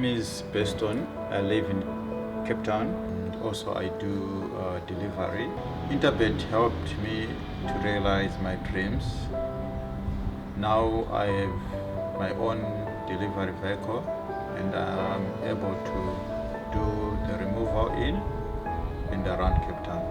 is Beston. I live in Cape Town. Also, I do delivery. Interbet helped me to realize my dreams. Now I have my own delivery vehicle and I'm able to do the removal in and around Cape Town.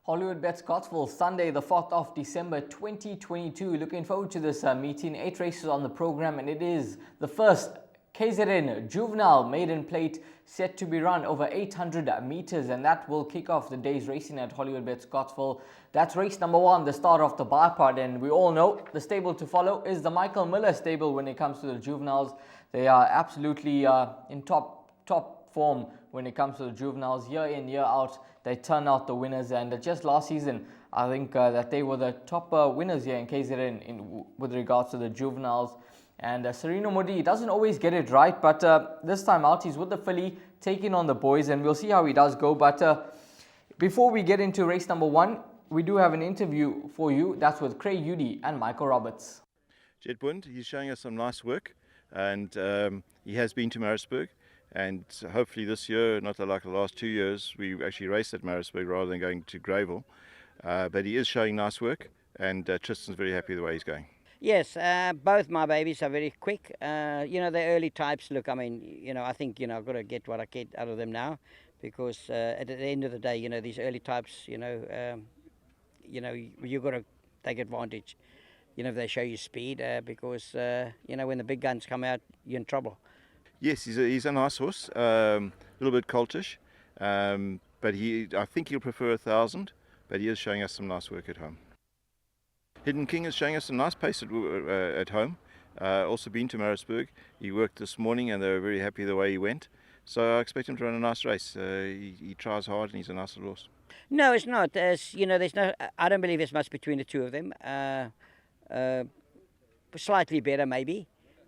Hollywoodbets Scottsville, Sunday the 4th of December 2022. Looking forward to this meeting. 8 races on the program, and it is the first KZN Juvenile Maiden Plate set to be run over 800 meters, and that will kick off the day's racing at Hollywoodbets Scottsville. That's race number 1, the start of the bipod, and we all know the stable to follow is the Michael Miller stable when it comes to the juveniles. They are absolutely in top form when it comes to the juveniles. Year in, year out, they turn out the winners, and just last season I think that they were the top winners here in KZN with regards to the juveniles. And Sereno Modi doesn't always get it right, but this time out he's with the filly taking on the boys, and we'll see how he does go. But before we get into race number 1, we do have an interview for you. That's with Craig Udy and Michael Roberts. Jet Bund, he's showing us some nice work, and he has been to Maritzburg. And hopefully this year, not like the last 2 years, we actually raced at Maritzburg rather than going to Greyville. But he is showing nice work, and Tristan's very happy the way he's going. Yes, both my babies are very quick. They're early types. Look, I mean, I think, I've got to get what I get out of them now, because at the end of the day, these early types, you've got to take advantage, if they show you speed, because, when the big guns come out, you're in trouble. Yes, he's a nice horse, a little bit coltish, but I think he'll prefer 1,000, but he is showing us some nice work at home. Hidden King is showing us some nice pace at home. Also been to Maritzburg. He worked this morning and they were very happy the way he went. So I expect him to run a nice race. He tries hard and he's a nice little horse. No, it's not. There's no. I don't believe there's much between the two of them. Slightly better maybe,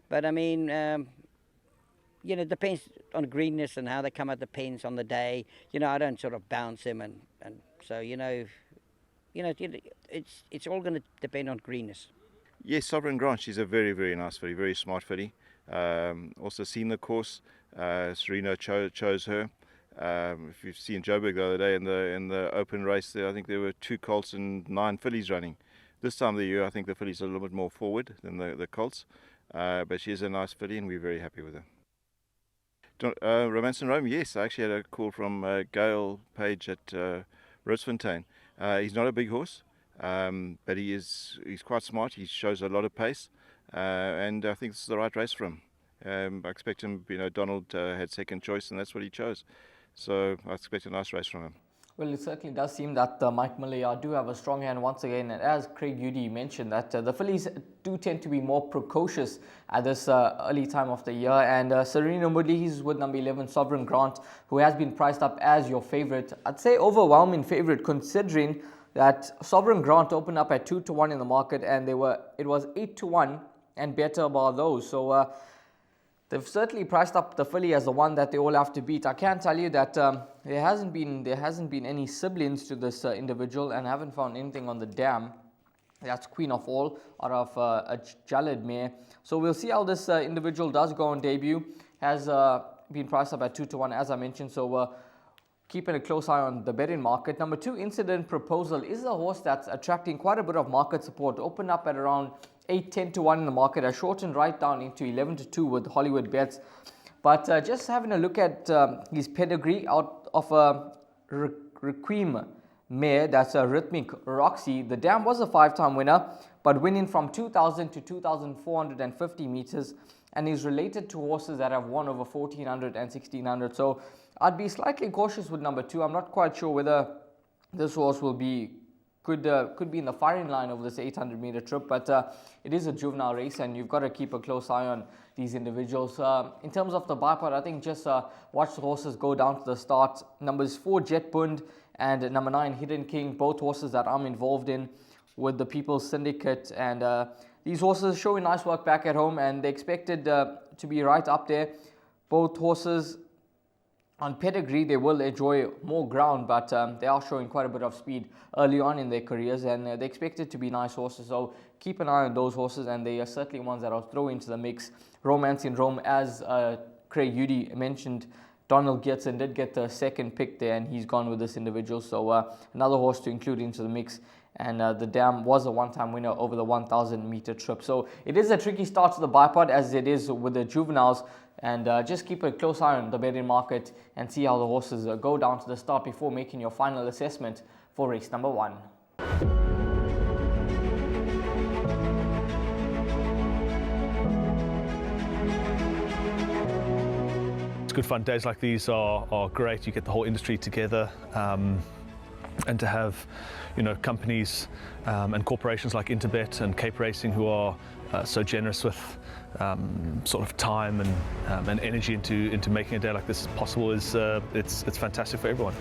but I mean, it depends on greenness and how they come at the pens on the day. I don't sort of bounce them, and so it's all going to depend on greenness. Yes, Sovereign Grant, she's a very, very nice filly, very smart filly. Also seen the course. Sereno chose her. If you've seen Joburg the other day in the open race there, I think there were 2 colts and 9 fillies running. This time of the year, I think the fillies are a little bit more forward than the colts. But she is a nice filly and we're very happy with her. Romance and Rome, yes, I actually had a call from Gail Page at Rosefontein. He's not a big horse, but he's quite smart. He shows a lot of pace, and I think this is the right race for him. I expect him, Donald had second choice, and that's what he chose. So I expect a nice race from him. Well, it certainly does seem that Mike Miller do have a strong hand once again, and as Craig Udy mentioned, that the fillies do tend to be more precocious at this early time of the year, and Sereno Modi, he's with number 11, Sovereign Grant, who has been priced up as your favourite. I'd say overwhelming favourite, considering that Sovereign Grant opened up at 2-1 in the market, and it was 8-1 and better about those. So they've certainly priced up the filly as the one that they all have to beat. I can tell you that there hasn't been any siblings to this individual, and I haven't found anything on the dam. That's Queen of All out of a Jalad mare. So we'll see how this individual does go on debut. Has been priced up at 2-1, as I mentioned. So keeping a close eye on the betting market. Number 2, Incident Proposal, is a horse that's attracting quite a bit of market support. Opened up at around 8-10-1 in the market, has shortened right down into 11-2 with Hollywoodbets. But just having a look at his pedigree out of a Requiem mare, that's a Rhythmic Roxy. The dam was a 5-time winner, but winning from 2,000 to 2,450 meters, and is related to horses that have won over 1,400 and 1,600. So I'd be slightly cautious with number 2. I'm not quite sure whether this horse will be could be in the firing line of this 800-meter trip, but it is a juvenile race, and you've got to keep a close eye on these individuals. In terms of the bipod, I think just watch the horses go down to the start. Numbers 4, Jet Bund, and number 9, Hidden King, both horses that I'm involved in with the People's Syndicate, and these horses showing nice work back at home, and they're expected to be right up there. Both horses On pedigree, they will enjoy more ground, but they are showing quite a bit of speed early on in their careers, and they're expected to be nice horses. So keep an eye on those horses, and they are certainly ones that I'll throw into the mix. Romance in Rome, as Craig Udy mentioned, Donald Giertzen did get the second pick there, and he's gone with this individual. So another horse to include into the mix. And the Dam was a one-time winner over the 1,000-meter trip. So it is a tricky start to the bipod, as it is with the juveniles. And just keep a close eye on the betting market and see how the horses go down to the start before making your final assessment for race number 1. It's good fun. Days like these are great. You get the whole industry together. And to have, companies and corporations like Interbet and Cape Racing who are so generous with sort of time and energy into making a day like this possible is it's fantastic for everyone.